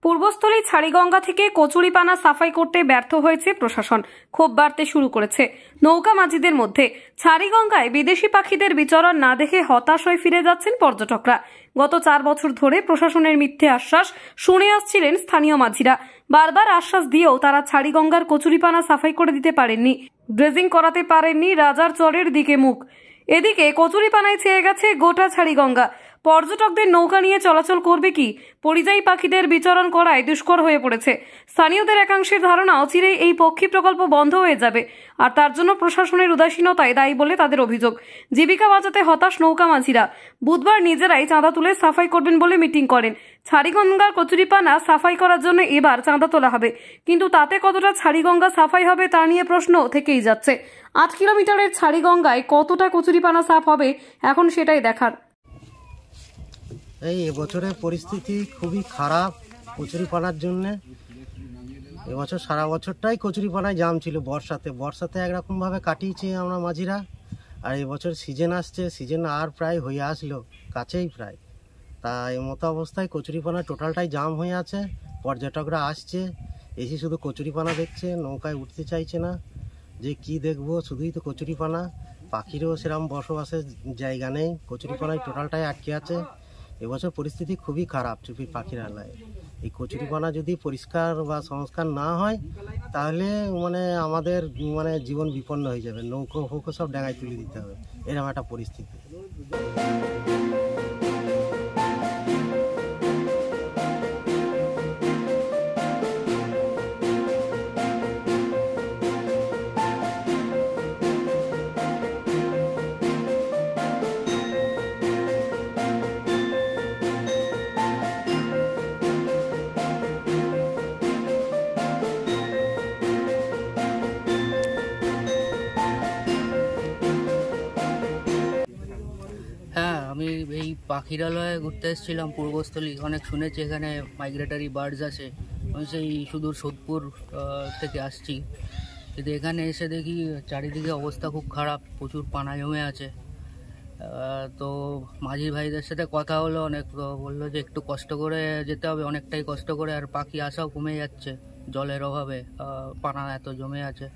পূর্বস্থলী ছাড়িগঙ্গা থেকে কচুরিপানা সাফাই করতে ব্যর্থ হয়েছে প্রশাসন। ক্ষোভ বাড়তে শুরু করেছে নৌকা মাঝিদের মধ্যে। ছাড়িগঙ্গায় বিদেশি পাখিদের বিচরণ না দেখে হতাশ হয়ে ফিরে যাচ্ছেন পর্যটকরা। গত 4 বছর ধরে প্রশাসনের মিথ্যে আশ্বাস শুনে আসছিলেন স্থানীয় মাঝিরা। বারবার আশ্বাস দিয়েও তারা ছাড়িগঙ্গার কচুরিপানা সাফাই করে দিতে পারেননি, ড্রেজিং করাতে পারেননি রাজার চরের দিকে মুখ। এদিকে কচুরিপানায় ছেয়ে গেছে গোটা ছাড়িগঙ্গা। পর্যটকদের নৌকা নিয়ে চলাচল করবে কি? পরিযায়ী পাখিদের বিচরণ করায় দুষ্কর হয়ে পড়েছে। স্থানীয়দের একাংশের ধারণা অচিরেই এই পক্ষী প্রকল্প বন্ধ হয়ে যাবে, আর তার জন্য প্রশাসনের উদাসীনতায় দায়ী বলে তাদের অভিযোগ। জীবিকা বাঁচাতে হতাশ নৌকা মাঝিরা। বুধবার নিজেরাই চাঁদা তুলে সাফাই করবেন বলে মিটিং করেন। ছাড়িগঙ্গার কচুরিপানা সাফাই করার জন্য এবার চাঁদা তোলা হবে, কিন্তু তাতে কতটা ছাড়িগঙ্গা সাফাই হবে তা নিয়ে প্রশ্ন থেকেই যাচ্ছে। 8 কিলোমিটারের ছাড়িগঙ্গায় কতটা কচুরিপানা সাফ হবে এখন সেটাই দেখার। এই এবছরের পরিস্থিতি খুবই খারাপ কচুরিপানার জন্যে। এবছর সারা বছরটাই কচুরিপানায় জাম ছিল। বর্ষাতে একরকমভাবে কাটিয়েছি আমরা মাঝিরা। আর এবছর সিজন আসছে, সিজন আর প্রায় হয়ে আসলো, কাছেই প্রায়। তা এই মতো অবস্থায় কচুরিপানা টোটালটাই জাম হয়ে আছে। পর্যটকরা আসছে, এসে শুধু কচুরিপানা দেখছে, নৌকায় উঠতে চাইছে না। যে কি দেখবো, শুধুই তো কচুরিপানা। পাখিরও সেরকম বসবাসের জায়গা নেই, কচুরিপানায় টোটালটাই আটকে আছে। এবছর পরিস্থিতি খুবই খারাপ চুপি পাখিরালয়ে। এই কচুরিপানা যদি পরিষ্কার বা সংস্কার না হয় তাহলে আমাদের জীবন বিপন্ন হয়ে যাবে। নৌকো ফৌকো সব ডাঙায় তুলে দিতে হবে, এরকম একটা পরিস্থিতি। হ্যাঁ, আমি এই পাখিরালয়ে ঘুরতে এসেছিলাম পূর্বস্থলী। অনেক শুনেছি এখানে মাইগ্রেটারি বার্ডস আছে। আমি সেই সুদূর সোদপুর থেকে আসছি, কিন্তু এখানে এসে দেখি চারিদিকে অবস্থা খুব খারাপ, প্রচুর পানা জমে আছে। তো মাঝি ভাইদের সাথে কথা হলো, অনেক বললো যে একটু কষ্ট করে যেতে হবে, অনেকটাই কষ্ট করে। আর পাখি আসাও কমে যাচ্ছে জলের অভাবে, পানা এত জমে আছে।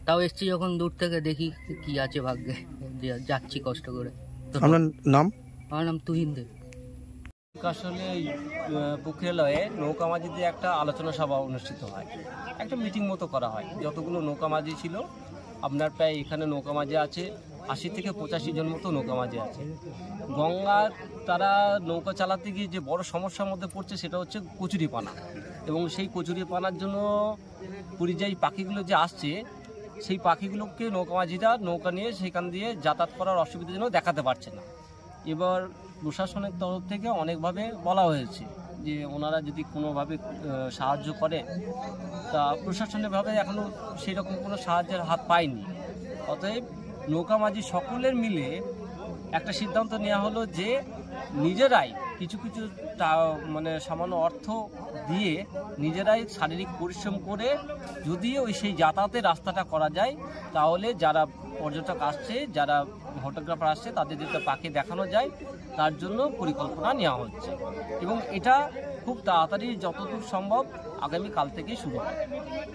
তাও এসছি যখন দূর থেকে, দেখি কি আছে ভাগ্যে, যাচ্ছি কষ্ট করে। আপনার নাম? আমার নাম তুহিন দে। আসলে পুকুরেলয়ে নৌকা মাঝিদের একটা আলোচনা সভা অনুষ্ঠিত হয়, একটা মিটিং মতো করা হয়। যতগুলো নৌকা মাঝি ছিল, আপনার প্রায় এখানে নৌকা মাঝি আছে 80 থেকে 85 জন মতো নৌকা মাঝি আছে। গঙ্গা তারা নৌকা চালাতে গিয়ে যে বড় সমস্যার মধ্যে পড়ছে সেটা হচ্ছে কচুরিপানা। এবং সেই কচুরিপানার জন্য পরিযায়ী পাখিগুলো যে আসছে, সেই পাখিগুলোকে নৌকা মাঝিরা নৌকা নিয়ে সেখান দিয়ে যাতায়াত করার অসুবিধার জন্য দেখাতে পারছে না। এবার প্রশাসনের তরফ থেকে অনেকভাবে বলা হয়েছে যে ওনারা যদি কোনোভাবে সাহায্য করে, তা প্রশাসনিকভাবে এখনও সেই রকম কোনো সাহায্যের হাত পায়নি। অতএব নৌকা মাঝি সকলের মিলে একটা সিদ্ধান্ত নেওয়া হলো যে নিজেরাই কিছু সামান্য অর্থ দিয়ে নিজেরাই শারীরিক পরিশ্রম করে যদি সেই যাতায়াতের রাস্তাটা করা যায়, তাহলে যারা পর্যটক আসছে, যারা ফটোগ্রাফার আসছে, তাদের যাতে পাখি দেখানো যায়, তার জন্য পরিকল্পনা নেওয়া হচ্ছে। এবং এটা খুব তাড়াতাড়ি যতদূর সম্ভব আগামীকাল থেকেই শুরু হয়।